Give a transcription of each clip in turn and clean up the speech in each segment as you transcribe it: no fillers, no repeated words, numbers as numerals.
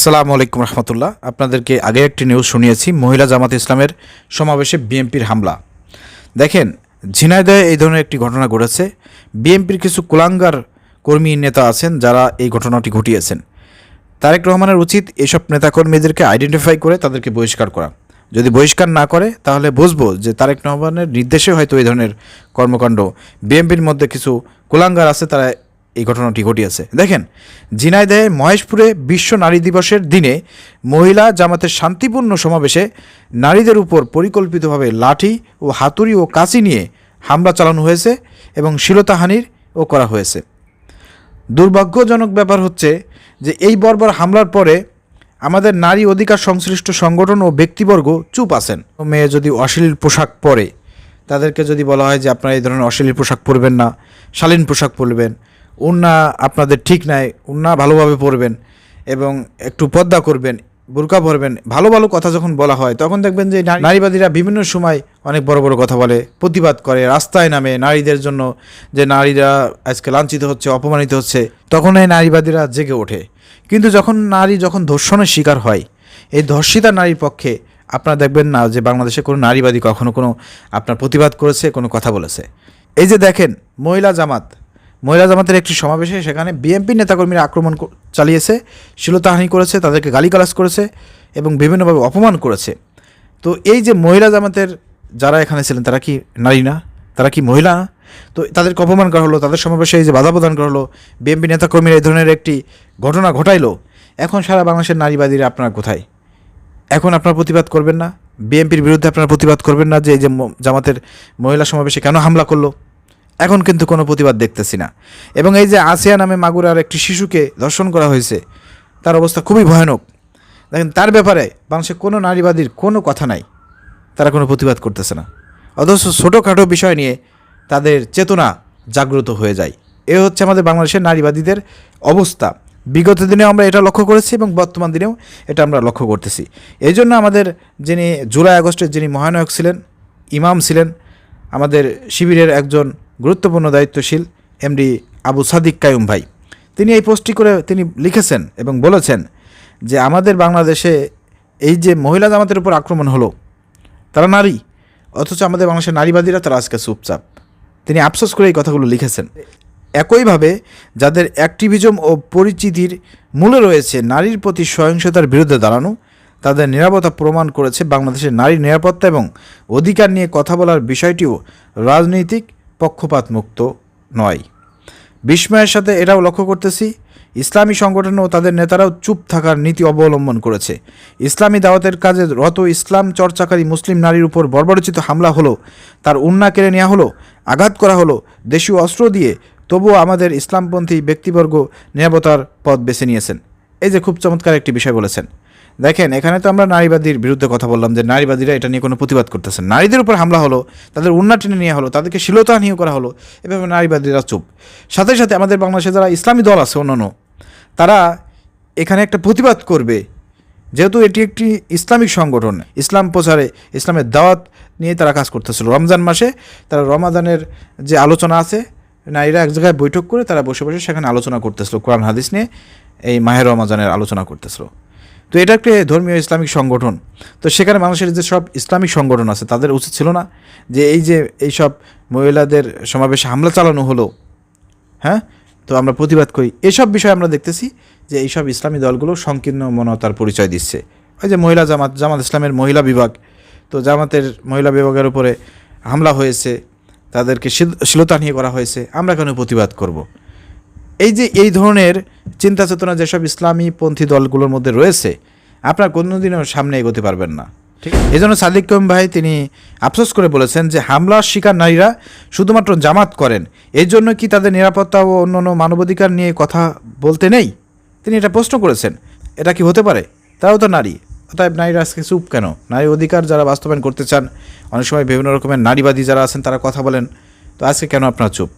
আসসালামু আলাইকুম রহমতুল্লাহ। আপনাদেরকে আগে একটি নিউজ শুনিয়েছি, মহিলা জামাত ইসলামের সমাবেশে বিএনপির হামলা। দেখেন, ঝিনাইদহে এই ধরনের একটি ঘটনা ঘটেছে। বিএনপির কিছু কুলাঙ্গার কর্মী নেতা আছেন যারা এই ঘটনাটি ঘটিয়েছেন। তারেক রহমানের উচিত এসব নেতাকর্মীদেরকে আইডেন্টিফাই করে তাদেরকে বহিষ্কার করা। যদি বহিষ্কার না করে তাহলে বুঝবো যে তারেক রহমানের নির্দেশে হয়তো এই ধরনের কর্মকাণ্ড বিএনপির মধ্যে কিছু কুলাঙ্গার আছে, তারা এই ঘটনাটি ঘটিয়েছে। দেখেন, ঝিনাইদহে মহেশপুরে বিশ্ব নারী দিবসের দিনে মহিলা জামাতের শান্তিপূর্ণ সমাবেশে নারীদের উপর পরিকল্পিতভাবে লাঠি ও হাতুড়ি ও কাঁচি নিয়ে হামলা চালানো হয়েছে এবং শ্লীলতাহানিও করা হয়েছে। দুর্ভাগ্যজনক ব্যাপার হচ্ছে যে এই বর্বর হামলার পরে আমাদের নারী অধিকার সংশ্লিষ্ট সংগঠন ও ব্যক্তিবর্গ চুপ আছেন। মেয়ে যদি অশ্লীল পোশাক পরে, তাদেরকে যদি বলা হয় যে আপনারা এই ধরনের অশ্লীল পোশাক পরবেন না, শালীন পোশাক পরবেন, উন্না আপনাদের ঠিক নাই, উন্না ভালোভাবে পরবেন এবং একটু পর্দা করবেন, বোরকা পরবেন, ভালো ভালো কথা যখন বলা হয় তখন দেখবেন যে নারীবাদীরা বিভিন্ন সময় অনেক বড় বড় কথা বলে, প্রতিবাদ করে, রাস্তায় নামে নারীদের জন্য, যে নারীরা আজকে লাঞ্ছিত হচ্ছে, অপমানিত হচ্ছে, তখন এই নারীবাদীরা জেগে ওঠে। কিন্তু যখন ধর্ষণের শিকার হয়, এই ধর্ষিতা নারীর পক্ষে আপনারা দেখবেন না যে বাংলাদেশে কোনো নারীবাদী কখনো কোনো আপনার প্রতিবাদ করেছে, কোনো কথা বলেছে। এই যে দেখেন, মহিলা জামাতের একটি সমাবেশে সেখানে বিএনপি নেতাকর্মীরা আক্রমণ চালিয়েছে, শ্লীলতাহানি করেছে, তাদেরকে গালিগালাজ করেছে এবং বিভিন্নভাবে অপমান করেছে। তো এই যে মহিলা জামাতের যারা এখানে ছিলেন তারা কি নারী না? তারা কি মহিলা না? তো তাদেরকে অপমান করা হলো, তাদের সমাবেশে এই যে বাধা প্রদান করা হলো, বিএনপি নেতাকর্মীরা এই ধরনের একটি ঘটনা ঘটাইলো। এখন সারা বাংলাদেশের নারীবাদীরা আপনারা কোথায়? এখন আপনারা প্রতিবাদ করবেন না? বিএনপির বিরুদ্ধে আপনারা প্রতিবাদ করবেন না যে এই যে জামাতের মহিলা সমাবেশে কেন হামলা করলো? এখন কিন্তু কোনো প্রতিবাদ দেখতেছি না। এবং এই যে আসিয়া নামে মাগুরার একটি শিশুকে ধর্ষণ করা হয়েছে, তার অবস্থা খুবই ভয়ানক। দেখেন, তার ব্যাপারে বাংলাদেশে কোনো নারীবাদীর কোনো কথা নাই, তারা কোনো প্রতিবাদ করতেছে না। অথচ ছোটোখাটো বিষয় নিয়ে তাদের চেতনা জাগ্রত হয়ে যায়। এ হচ্ছে আমাদের বাংলাদেশের নারীবাদীদের অবস্থা। বিগত দিনেও আমরা এটা লক্ষ্য করেছি এবং বর্তমান দিনেও এটা আমরা লক্ষ্য করতেছি। এই জন্য আমাদের যিনি জুলাই আগস্টের যিনি মহানায়ক ছিলেন, ইমাম ছিলেন, আমাদের শিবিরের একজন গুরুত্বপূর্ণ দায়িত্বশীল এমডি আবু সাদিক কায়ুম ভাই, তিনি এই পোস্টটি করে তিনি লিখেছেন এবং বলেছেন যে আমাদের বাংলাদেশে এই যে মহিলা জামাতের উপর আক্রমণ হলো, তারা নারী, অথচ আমাদের বাংলাদেশের নারীবাদীরা তারা আজকে চুপচাপ। তিনি আফসোস করে এই কথাগুলো লিখেছেন। একইভাবে যাদের অ্যাক্টিভিজম ও পরিচিতির মূলে রয়েছে নারীর প্রতি সহিংসতার বিরুদ্ধে দাঁড়ানো, তাদের নিরাপত্তা প্রমাণ করেছে বাংলাদেশের নারীর নিরাপত্তা এবং অধিকার নিয়ে কথা বলার বিষয়টিও রাজনৈতিক পক্ষপাত মুক্ত নয়। বিস্ময়ের সাথে এটাও লক্ষ্য করতেছি, ইসলামী সংগঠন ও তাদের নেতারাও চুপ থাকার নীতি অবলম্বন করেছে। ইসলামী দাওয়াতের কাজে রত ইসলাম চর্চাকারী মুসলিম নারীর উপর বর্বরোচিত হামলা হলো, তার উন্না কেড়ে নেওয়া হলো, আঘাত করা হলো দেশীয় অস্ত্র দিয়ে, তবুও আমাদের ইসলামপন্থী ব্যক্তিবর্গ নিরাপত্তার পথ বেছে নিয়েছেন। এই যে খুব চমৎকার একটি বিষয় বলেছেন। দেখেন, এখানে তো আমরা নারীবাদীর বিরুদ্ধে কথা বললাম যে নারীবাদীরা এটা নিয়ে কোনো প্রতিবাদ করতেছেন। নারীদের উপর হামলা হলো, তাদের উন্না টেনে নেওয়া হলো, তাদেরকে শ্লীলতাহানিও করা হলো, এভাবে নারীবাদীরা চুপ। সাথে সাথে আমাদের বাংলাদেশে যারা ইসলামী দল আছে অন্যান্য, তারা এখানে একটা প্রতিবাদ করবে, যেহেতু এটি একটি ইসলামিক সংগঠন, ইসলাম প্রচারে, ইসলামের দাওয়াত নিয়ে তারা কাজ করতেছিল। রমজান মাসে তারা রমাদানের যে আলোচনা আছে, নারীরা এক জায়গায় বৈঠক করে তারা বসে বসে সেখানে আলোচনা করতেছিল, কোরআন হাদিস নিয়ে এই মাহে রমাজানের আলোচনা করতেছিল। তো এটা একটি ধর্মীয় ইসলামিক সংগঠন। তো সেখানে মানুষের যে সব ইসলামিক সংগঠন আছে তাদের উচিত ছিল না যে এই সব মহিলাদের সমাবেশে হামলা চালানো হলো, হ্যাঁ, তো আমরা প্রতিবাদ করি। এসব বিষয়ে আমরা দেখতেছি যে এইসব ইসলামী দলগুলো সংকীর্ণ মনতার পরিচয় দিচ্ছে। ওই যে মহিলা জামাত ইসলামের মহিলা বিভাগ, তো জামাতের মহিলা বিভাগের উপরে হামলা হয়েছে, তাদেরকে শ্লীলতাহানি করা হয়েছে, আমরা কেন প্রতিবাদ করব? এই ধরনের চিন্তা চেতনা যেসব ইসলামী পন্থী দলগুলোর মধ্যে রয়েছে, আপনারা কোনোদিনও সামনে এগোতে পারবেন না। ঠিক এই জন্য সাদিক কায়ুম ভাই তিনি আফসোস করে বলেছেন যে হামলার শিকার নারীরা শুধুমাত্র জামাত করেন, এই জন্য কি তাদের নিরাপত্তা ও অন্যান্য মানবাধিকার নিয়ে কথা বলতে নেই? তিনি এটা প্রশ্ন করেছেন। এটা কি হতে পারে? তারাও তো নারী, অতএব নারীরা আজকে চুপ কেন? নারী অধিকার যারা বাস্তবায়ন করতে চান, অনেক সময় বিভিন্ন রকমের নারীবাদী যারা আছেন তারা কথা বলেন, তো আজকে কেন আপনারা চুপ?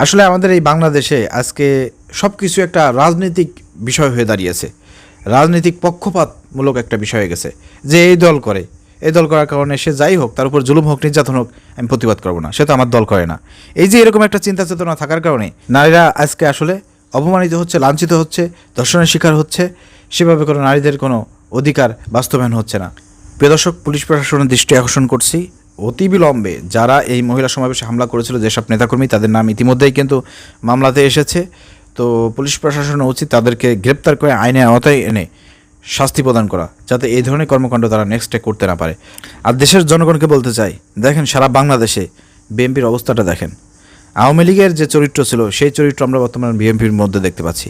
আসলে আমাদের এই বাংলাদেশে আজকে সব কিছু একটা রাজনৈতিক বিষয় হয়ে দাঁড়িয়েছে, রাজনৈতিক পক্ষপাতমূলক একটা বিষয় হয়ে গেছে যে এই দল করার কারণে সে যাই হোক, তার উপর জুলুম হোক, নির্যাতন হোক, আমি প্রতিবাদ করবো না, সে তো আমার দল করে না। এই যে এরকম একটা চিন্তা চেতনা থাকার কারণে নারীরা আজকে আসলে অপমানিত হচ্ছে, লাঞ্ছিত হচ্ছে, ধর্ষণের শিকার হচ্ছে, সেভাবে কোনো নারীদের কোনো অধিকার বাস্তবায়ন হচ্ছে না। প্রিয় দর্শক, পুলিশ প্রশাসনের দৃষ্টি আকর্ষণ করছি, অতিবিলম্বে যারা এই মহিলা সমাবেশে হামলা করেছিল যেসব নেতাকর্মী, তাদের নাম ইতিমধ্যেই কিন্তু মামলাতে এসেছে। তো পুলিশ প্রশাসনের উচিত তাদেরকে গ্রেপ্তার করে আইনের আওতায় এনে শাস্তি প্রদান করা, যাতে এই ধরনের কর্মকাণ্ড তারা নেক্সটে করতে না পারে। আর দেশের জনগণকে বলতে চাই, দেখেন সারা বাংলাদেশে বিএনপির অবস্থাটা দেখেন। আওয়ামী লীগের যে চরিত্র ছিল সেই চরিত্র আমরা বর্তমানে বিএনপির মধ্যে দেখতে পাচ্ছি।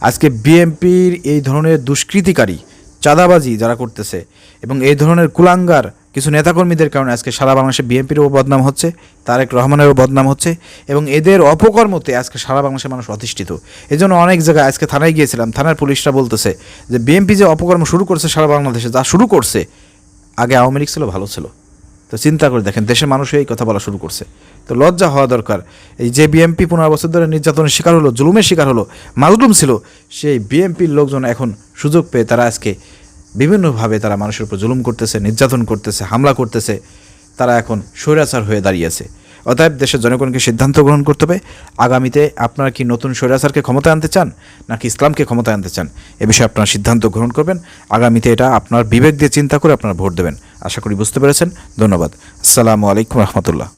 আজকে বিএনপির এই ধরনের দুষ্কৃতিকারী, চাঁদাবাজি যারা করতেছে এবং এই ধরনের কুলাঙ্গার কিছু নেতাকর্মীদের কারণে আজকে সারা বাংলাদেশে বিএনপিরও বদনাম হচ্ছে, তারেক রহমানেরও বদনাম হচ্ছে এবং এদের অপকর্মতে আজকে সারা বাংলাদেশের মানুষ অতিষ্ঠিত। এই জন্য অনেক জায়গায় আজকে থানায় গিয়েছিলাম, থানার পুলিশরা বলতেছে যে বিএনপি যে অপকর্ম শুরু করছে সারা বাংলাদেশে, যা শুরু করছে, আগে আওয়ামী লীগ ছিল ভালো ছিল। তো চিন্তা করে দেখেন, দেশের মানুষই এই কথা বলা শুরু করছে। তো লজ্জা হওয়া দরকার। এই যে বিএনপি 15 বছর ধরে নির্যাতনের শিকার হলো, জুলুমের শিকার হলো, মাজলুম ছিল, সেই বিএনপির লোকজন এখন সুযোগ পেয়ে তারা আজকে বিভিন্নভাবে তারা মানুষের উপর জুলুম করতেছে, নির্যাতন করতেছে, হামলা করতেছে। তারা এখন স্বৈরাচার হয়ে দাঁড়িয়েছে। অতএব দেশের জনগণকে সিদ্ধান্ত গ্রহণ করতে হবে, আগামীতে আপনারা কি নতুন স্বৈরাচারকে ক্ষমতায় আনতে চান নাকি ইসলামকে ক্ষমতায় আনতে চান, এ বিষয়ে আপনারা সিদ্ধান্ত গ্রহণ করবেন। আগামীতে এটা আপনার বিবেক দিয়ে চিন্তা করে আপনারা ভোট দেবেন। আশা করি বুঝতে পেরেছেন। ধন্যবাদ। আসসালামু আলাইকুম রহমতুল্লাহ।